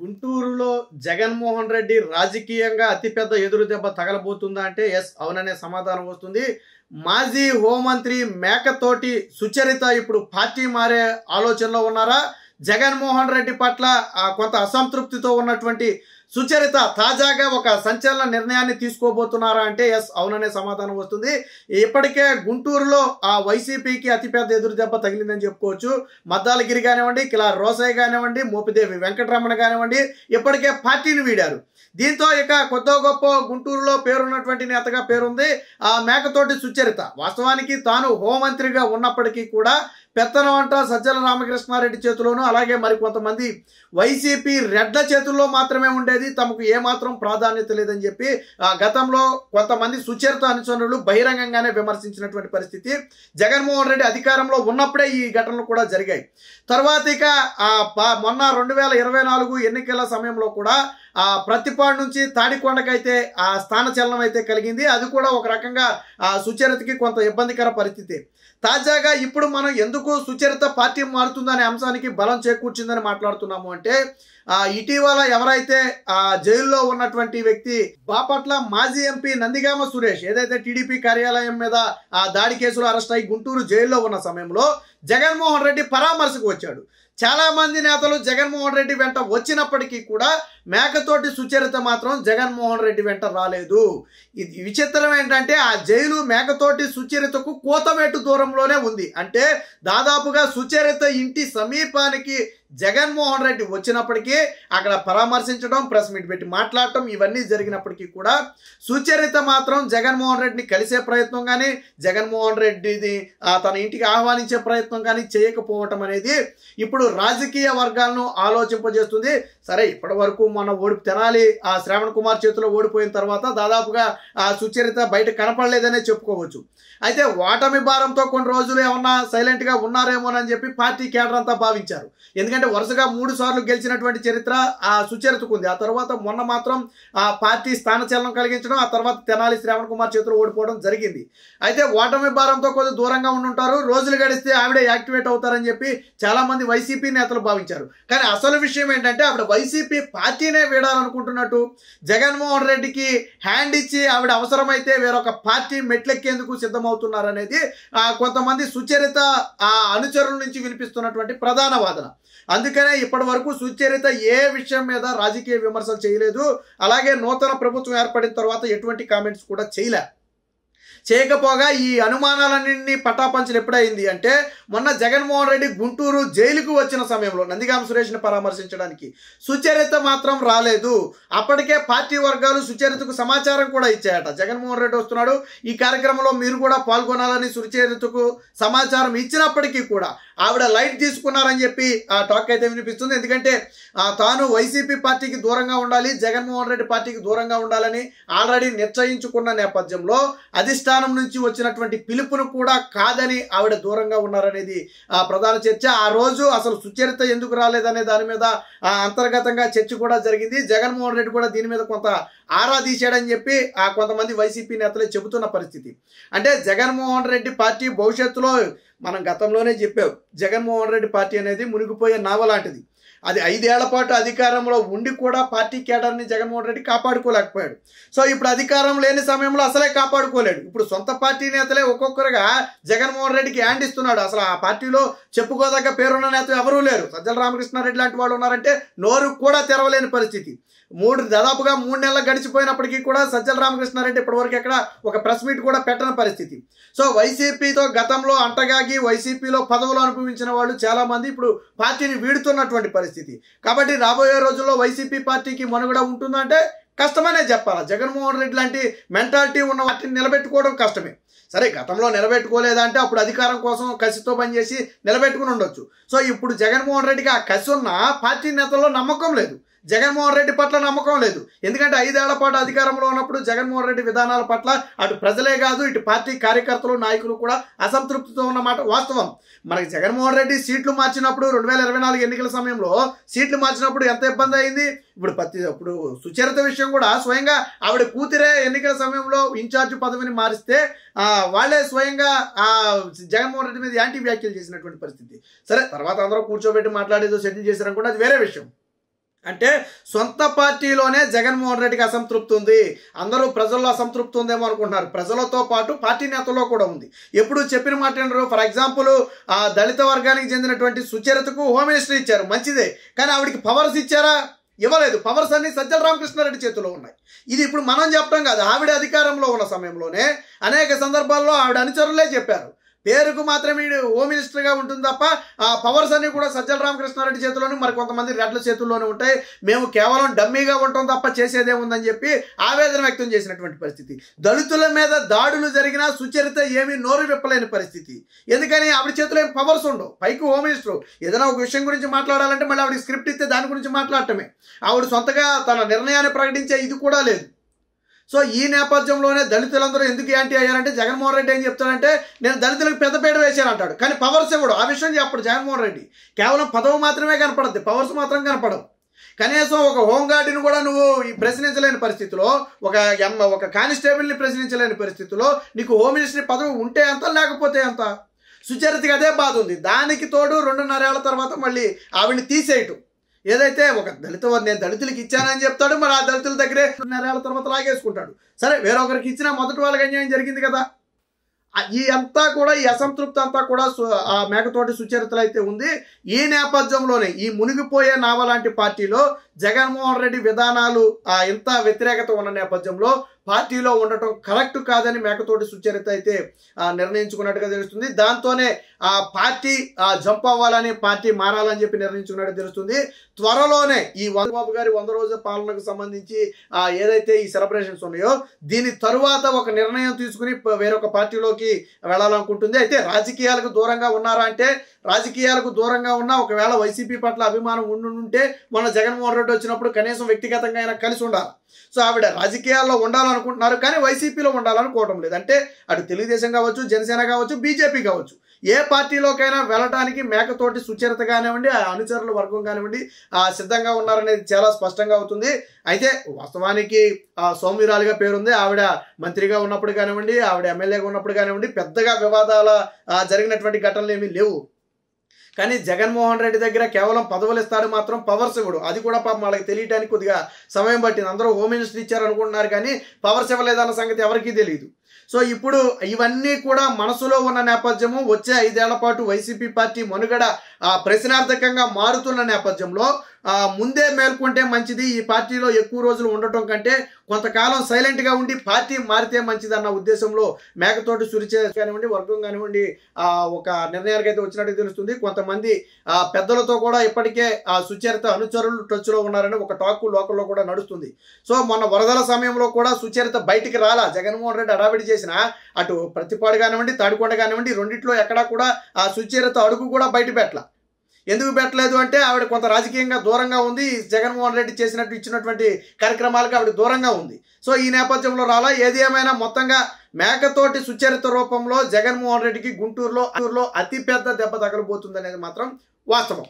గుంటూరులో జగన్మోహన్ రెడ్డి రాజకీయంగా అతిపెద్ద ఎదురు దెబ్బ తగలబోతుందా అంటే ఎస్ అవుననే సమాధానం వస్తుంది. మాజీ హోంమంత్రి మేకతోటి సుచరిత ఇప్పుడు పార్టీ మారే ఆలోచనలో ఉన్నారా? జగన్మోహన్ రెడ్డి పట్ల కొంత అసంతృప్తితో ఉన్నటువంటి సుచరిత తాజాగా ఒక సంచలన నిర్ణయాన్ని తీసుకోబోతున్నారా అంటే ఎస్ అవుననే సమాధానం వస్తుంది. ఇప్పటికే గుంటూరులో వైసీపీకి అతిపెద్ద ఎదురు దెబ్బ తగిలిందని చెప్పుకోవచ్చు. మద్దాలగిరి కానివ్వండి, కిలార్ రోసయ్య కానివ్వండి, మోపిదేవి వెంకటరమణ కానివ్వండి ఇప్పటికే పార్టీని వీడారు. దీంతో ఇక కొద్దో గొప్ప గుంటూరులో పేరున్నటువంటి నేతగా పేరుంది మేకతోటి సుచరిత. వాస్తవానికి తాను హోంమంత్రిగా ఉన్నప్పటికీ కూడా పెత్తనం అంట సజ్జల రామకృష్ణారెడ్డి చేతిలోనూ అలాగే మరి కొంతమంది వైసీపీ రెడ్ల చేతుల్లో మాత్రమే ఉండేది, తమకు ఏమాత్రం ప్రాధాన్యత లేదని చెప్పి గతంలో కొంతమంది సుచరిత అనుచరులు బహిరంగంగానే విమర్శించినటువంటి పరిస్థితి. జగన్మోహన్ రెడ్డి అధికారంలో ఉన్నప్పుడే ఈ ఘటనలు కూడా జరిగాయి. తర్వాత ఇక మొన్న 2024 ఎన్నికల సమయంలో కూడా ప్రతిపాడు నుంచి తాడికొండకైతే స్థానచలనం అయితే కలిగింది. అది కూడా ఒక రకంగా సుచరితకి కొంత ఇబ్బందికర పరిస్థితి. తాజాగా ఇప్పుడు మనం ఎందుకు సుచరిత పార్టీ మారుతుందనే అంశానికి బలం చేకూర్చిందని మాట్లాడుతున్నాము అంటే ఇటీవల ఎవరైతే జైల్లో ఉన్నటువంటి వ్యక్తి బాపట్ల మాజీ ఎంపీ నందిగామ సురేష్ ఏదైతే టీడీపీ కార్యాలయం మీద దాడి కేసులో అరెస్ట్ అయ్యి గుంటూరు జైల్లో ఉన్న సమయంలో జగన్మోహన్ రెడ్డి పరామర్శకు వచ్చాడు. చాలా మంది నేతలు జగన్మోహన్ రెడ్డి వెంట వచ్చినప్పటికీ కూడా మేకతోటి సుచరిత మాత్రం జగన్మోహన్ రెడ్డి వెంట రాలేదు. ఇది విచిత్రం ఏంటంటే ఆ జైలు మేకతోటి సుచరితకు కోతమేటు దూరంలోనే ఉంది. అంటే దాదాపుగా సుచరిత ఇంటి సమీపానికి జగన్మోహన్ రెడ్డి వచ్చినప్పటికీ అక్కడ పరామర్శించడం, ప్రెస్ మీట్ పెట్టి మాట్లాడటం ఇవన్నీ జరిగినప్పటికీ కూడా సుచరిత మాత్రం జగన్మోహన్ రెడ్డిని కలిసే ప్రయత్నం కానీ జగన్మోహన్ రెడ్డిని తన ఇంటికి ఆహ్వానించే ప్రయత్నం కానీ చేయకపోవటం అనేది ఇప్పుడు రాజకీయ వర్గాలను ఆలోచింపజేస్తుంది. సరే ఇప్పటి వరకు మన తెనాలి శ్రావణ్ కుమార్ చేతిలో ఓడిపోయిన తర్వాత దాదాపుగా సుచరిత బయట కనపడలేదనే చెప్పుకోవచ్చు. అయితే ఓటమి భారంతో కొన్ని రోజులు ఏమన్నా సైలెంట్గా ఉన్నారేమోనని చెప్పి పార్టీ కేడర్ అంతా భావించారు. ఎందుకంటే వరుసగా 3 సార్లు గెలిచినటువంటి చరిత్ర సుచరితకు ఉంది. ఆ తర్వాత మొన్న మాత్రం పార్టీ స్థానచలనం కలిగించడం, ఆ తర్వాత తెనాలి శ్రావణ్ కుమార్ చేతిలో ఓడిపోవడం జరిగింది. అయితే ఓటమి భారంతో కొద్దిగా దూరంగా ఉండుంటారు, రోజులు గడిస్తే ఆవిడే యాక్టివేట్ అవుతారని చెప్పి చాలా మంది వైసీపీ నేతలు భావించారు. కానీ అసలు విషయం ఏంటంటే ఆవిడ వైసీపీ పార్టీనే వీడాలనుకుంటున్నట్టు జగన్మోహన్ రెడ్డికి హ్యాండ్ ఇచ్చి ఆవిడ అవసరమైతే వేరొక పార్టీ మెట్లెక్కేందుకు సిద్ధమవుతున్నారనేది కొంతమంది సుచరిత అనుచరుల నుంచి వినిపిస్తున్నటువంటి ప్రధాన వాదన. అందుకనే ఇప్పటి వరకు సుచరిత ఏ విషయం మీద రాజకీయ విమర్శలు చేయలేదు. అలాగే నూతన ప్రభుత్వం ఏర్పడిన తర్వాత ఎటువంటి కామెంట్స్ కూడా చేయకపోగా ఈ అనుమానాలన్నింటినీ పటాపంచలు ఎప్పుడైంది అంటే మొన్న జగన్మోహన్ రెడ్డి గుంటూరు జైలుకు వచ్చిన సమయంలో నందిగామ సురేష్ని పరామర్శించడానికి సుచరిత మాత్రం రాలేదు. అప్పటికే పార్టీ వర్గాలు సుచరితకు సమాచారం కూడా ఇచ్చాయట, జగన్మోహన్ రెడ్డి వస్తున్నాడు, ఈ కార్యక్రమంలో మీరు కూడా పాల్గొనాలని సుచరితకు సమాచారం ఇచ్చినప్పటికీ కూడా ఆవిడ లైట్ తీసుకున్నారని చెప్పి టాక్ అయితే వినిపిస్తుంది. ఎందుకంటే తాను వైసీపీ పార్టీకి దూరంగా ఉండాలి, జగన్మోహన్ రెడ్డి పార్టీకి దూరంగా ఉండాలని ఆల్రెడీ నిశ్చయించుకున్న నేపథ్యంలో అధిష్టానం నుంచి వచ్చినటువంటి పిలుపును కూడా కాదని ఆవిడ దూరంగా ఉన్నారనేది ప్రధాన చర్చ. ఆ రోజు అసలు సుచరిత ఎందుకు రాలేదనే దాని మీద అంతర్గతంగా చర్చ కూడా జరిగింది. జగన్మోహన్ రెడ్డి కూడా దీని మీద కొంత ఆరా తీశాడని చెప్పి కొంతమంది వైసీపీ నేతలే చెబుతున్న పరిస్థితి. అంటే జగన్మోహన్ రెడ్డి పార్టీ భవిష్యత్తులో మనం గతంలోనే చెప్పాం, జగన్మోహన్ రెడ్డి పార్టీ అనేది మునిగిపోయే నావ లాంటిది. అది 5 ఏళ్ల పాటు అధికారంలో ఉండి కూడా పార్టీ కేడర్ని జగన్మోహన్ రెడ్డి కాపాడుకోలేకపోయాడు. సో ఇప్పుడు అధికారం లేని సమయంలో అసలే కాపాడుకోలేడు. ఇప్పుడు సొంత పార్టీ నేతలే ఒక్కొక్కరుగా జగన్మోహన్ రెడ్డికి హ్యాండ్ ఇస్తున్నాడు. అసలు ఆ పార్టీలో చెప్పుకోదగ్గ పేరున్న నేతలు ఎవరూ లేరు. సజ్జల రామకృష్ణారెడ్డి లాంటి వాళ్ళు ఉన్నారంటే నోరు కూడా తెరవలేని పరిస్థితి. దాదాపుగా 3 నెలలు గడిచిపోయినప్పటికీ కూడా సజ్జల రామకృష్ణారెడ్డి ఇప్పటివరకు ఎక్కడ ఒక ప్రెస్ మీట్ కూడా పెట్టని పరిస్థితి. సో వైసీపీతో గతంలో అంటగాగి వైసీపీలో పదవులు అనుభవించిన వాళ్ళు చాలా మంది ఇప్పుడు పార్టీని వీడుతున్నటువంటి పరిస్థితి. కాబట్టి రాబోయే రోజుల్లో వైసీపీ పార్టీకి మనుగడ ఉంటుందంటే కష్టమనే చెప్పాలి. జగన్మోహన్ రెడ్డి లాంటి మెంటాలిటీ ఉన్న వాటిని నిలబెట్టుకోవడం కష్టమే. సరే గతంలో నిలబెట్టుకోలేదంటే అప్పుడు అధికారం కోసం కసితో పనిచేసి నిలబెట్టుకుని ఉండొచ్చు. సో ఇప్పుడు జగన్మోహన్ రెడ్డికి ఆ కసి ఉన్న పార్టీ నేతల్లో నమ్మకం లేదు, జగన్మోహన్ రెడ్డి పట్ల నమ్మకం లేదు. ఎందుకంటే 5 ఏళ్ల పాటు అధికారంలో ఉన్నప్పుడు జగన్మోహన్ రెడ్డి విధానాల పట్ల అటు ప్రజలే కాదు ఇటు పార్టీ కార్యకర్తలు నాయకులు కూడా అసంతృప్తితో ఉన్నమాట వాస్తవం. మనకి జగన్మోహన్ రెడ్డి సీట్లు మార్చినప్పుడు 2024 ఎన్నికల సమయంలో సీట్లు మార్చినప్పుడు ఎంత ఇబ్బంది అయింది. ఇప్పుడు సుచరిత విషయం కూడా స్వయంగా ఆవిడ కూతురే ఎన్నికల సమయంలో ఇన్ఛార్జ్ పదవిని మారిస్తే వాళ్ళే స్వయంగా జగన్మోహన్ రెడ్డి మీద యాంటీ వ్యాఖ్యలు చేసినటువంటి పరిస్థితి. సరే తర్వాత అందరూ కూర్చోబెట్టి మాట్లాడేదో సెటిల్ చేశారనుకుంటే అది వేరే విషయం. అంటే సొంత పార్టీలోనే జగన్మోహన్ రెడ్డికి అసంతృప్తి ఉంది. అందరూ ప్రజల్లో అసంతృప్తి ఉందేమో అనుకుంటున్నారు. ప్రజలతో పాటు పార్టీ నేతల్లో కూడా ఉంది. ఎప్పుడు చెప్పిన మాట ఏంటారు. ఫర్ ఎగ్జాంపుల్ ఆ దళిత వర్గానికి చెందినటువంటి సుచరితకు హోమ్ మినిస్టర్ ఇచ్చారు, మంచిదే. కానీ ఆవిడికి పవర్స్ ఇచ్చారా? ఇవ్వలేదు. పవర్స్ అన్ని సజ్జల రామకృష్ణారెడ్డి చేతిలో ఉన్నాయి. ఇది ఇప్పుడు మనం చెప్పడం కాదు. ఆవిడ అధికారంలో ఉన్న సమయంలోనే అనేక సందర్భాల్లో ఆవిడ అనుచరులే చెప్పారు, పేరుకు మాత్రమే హోమ్ మినిస్టర్గా ఉంటుంది తప్ప ఆ పవర్స్ అన్ని కూడా సజ్జల రామకృష్ణారెడ్డి చేతిలోనే, మరి కొంతమంది రెడ్ల చేతుల్లోనే ఉంటాయి, మేము కేవలం డమ్మీగా ఉంటాం తప్ప చేసేదేముందని చెప్పి ఆవేదన వ్యక్తం చేసినటువంటి పరిస్థితి. దళితుల మీద దాడులు జరిగినా సుచరిత ఏమీ నోరు విప్పలేని పరిస్థితి. ఎందుకని? ఆవిడ చేతిలో ఏం పవర్స్ ఉండవు. పైకి హోమ్ మినిస్టర్ ఏదైనా ఒక విషయం గురించి మాట్లాడాలంటే మళ్ళీ ఆవిడ స్క్రిప్ట్ ఇస్తే దాని గురించి మాట్లాడటమే. ఆవిడ సొంతగా తన నిర్ణయాన్ని ప్రకటించే ఇది కూడా లేదు. సో ఈ నేపథ్యంలోనే దళితులందరూ ఎందుకు యాంటీ అయ్యారంటే, జగన్మోహన్ రెడ్డి ఏం చెప్తాడంటే నేను దళితులకు పెద్దపీట వేశాను అంటాడు, కానీ పవర్స్ ఇవ్వడు. ఆ విషయం చెప్పడు జగన్మోహన్ రెడ్డి. కేవలం పదవి మాత్రమే కనపడద్ది, పవర్స్ మాత్రం కనపడవు. కనీసం ఒక హోంగార్డుని కూడా నువ్వు ప్రశ్నించలేని పరిస్థితిలో, ఒక కానిస్టేబుల్ని ప్రశ్నించలేని పరిస్థితిలో నీకు హోమ్ మినిస్టర్ పదవి ఉంటే ఎంత, లేకపోతే ఎంత? సుచరితకి అదే బాధ ఉంది. దానికి తోడు 2.5 ఏళ్ల తర్వాత మళ్ళీ ఆవిడని తీసేయటం. ఏదైతే ఒక నేను దళితులకి ఇచ్చానని చెప్తాడు, మరి ఆ దళితుల దగ్గరే 2.5 ఏళ్ల తర్వాత లాగేసుకుంటాడు. సరే, వేరొకరికి ఇచ్చినా మొదటి వాళ్ళకి అన్యాయం జరిగింది కదా. ఈ అంతా కూడా, ఈ అసంతృప్తి అంతా కూడా ఆ మేకతోటి సుచరితలు అయితే ఉంది. ఈ నేపథ్యంలోనే ఈ మునిగిపోయే నావ లాంటి పార్టీలో జగన్మోహన్ రెడ్డి విధానాలు ఇంత వ్యతిరేకత ఉన్న నేపథ్యంలో పార్టీలో ఉండటం కరెక్ట్ కాదని మేకతోటి సుచరిత అయితే నిర్ణయించుకున్నట్టుగా తెలుస్తుంది. దాంతోనే ఆ పార్టీ జంప్ అవ్వాలని, పార్టీ మారాలని చెప్పి నిర్ణయించుకున్నట్టు తెలుస్తుంది. త్వరలోనే ఈ చంద్రబాబు గారి 100 రోజుల పాలనకు సంబంధించి ఏదైతే ఈ సెలబ్రేషన్స్ ఉన్నాయో దీని తరువాత ఒక నిర్ణయం తీసుకుని వేరొక పార్టీలోకి వెళ్ళాలనుకుంటుంది. అయితే రాజకీయాలకు దూరంగా ఉన్నారా అంటే, రాజకీయాలకు దూరంగా ఉన్నా ఒకవేళ వైసీపీ పట్ల అభిమానం ఉండుంటే మొన్న జగన్మోహన్ రెడ్డి వచ్చినప్పుడు కనీసం వ్యక్తిగతంగా అయినా కలిసి ఉండాలి. సో ఆవిడ రాజకీయాల్లో ఉండాలనుకుంటున్నారు, కానీ వైసీపీలో ఉండాలనుకోవడం లేదు. అంటే అటు తెలుగుదేశం కావచ్చు, జనసేన కావచ్చు, బీజేపీ కావచ్చు, ఏ పార్టీలోకైనా వెళ్ళడానికి మేకతోటి సుచరిత కానివ్వండి, ఆ అనుచరుల వర్గం కానివ్వండి సిద్ధంగా ఉన్నారనేది చాలా స్పష్టంగా అవుతుంది. అయితే వాస్తవానికి సౌమ్యురాలుగా పేరుంది. ఆవిడ మంత్రిగా ఉన్నప్పుడు కానివ్వండి, ఆవిడ ఎమ్మెల్యేగా ఉన్నప్పుడు కానివ్వండి పెద్దగా వివాదాల జరిగినటువంటి ఘటనలు ఏమీ లేవు. కానీ జగన్మోహన్ రెడ్డి దగ్గర కేవలం పదవులు ఇస్తాడు, మాత్రం పవర్స్ ఇవ్వడు. అది కూడా పాపం వాళ్ళకి తెలియడానికి కొద్దిగా సమయం పట్టింది. అందరూ హోమ్ మినిస్టర్ ఇచ్చారు అనుకుంటున్నారు, కానీ పవర్స్ ఇవ్వలేదన్న సంగతి ఎవరికీ తెలియదు. సో ఇప్పుడు ఇవన్నీ కూడా మనసులో ఉన్న నేపథ్యము, వచ్చే 5 ఏళ్ల పాటు వైసీపీ పార్టీ మనుగడ ప్రశ్నార్థకంగా మారుతున్న నేపథ్యంలో ముందే మేల్కొంటే మంచిది. ఈ పార్టీలో ఎక్కువ రోజులు ఉండటం కంటే కొంతకాలం సైలెంట్గా ఉండి పార్టీ మారితే మంచిది అన్న ఉద్దేశంలో మేకతోటి సుచరిత కానివ్వండి, వర్గం కానివ్వండి ఒక నిర్ణయానికి అయితే వచ్చినట్టు తెలుస్తుంది. కొంతమంది పెద్దలతో కూడా ఇప్పటికే సుచరిత అనుచరులు టచ్లో ఉన్నారని ఒక టాక్ లోకల్లో కూడా నడుస్తుంది. సో మొన్న వరదల సమయంలో కూడా సుచరిత బయటికి రాలా. జగన్మోహన్ రెడ్డి అడావిడి చేసిన అటు ప్రతిపాడు కానివ్వండి, తాడికొండ కానివ్వండి, రెండిట్లో ఎక్కడా కూడా ఆ సుచరిత అడుగు కూడా బయట పెట్టలా. ఎందుకు పెట్టలేదు అంటే ఆవిడ కొంత రాజకీయంగా దూరంగా ఉంది. జగన్మోహన్ రెడ్డి ఇచ్చినటువంటి కార్యక్రమాలకు ఆవిడ దూరంగా ఉంది. సో ఈ నేపథ్యంలో రాలా. ఏది ఏమైనా మొత్తంగా మేకతోటి సుచరిత రూపంలో జగన్మోహన్ రెడ్డికి గుంటూరులో అతిపెద్ద దెబ్బ తగలబోతుంది అనేది మాత్రం వాస్తవం.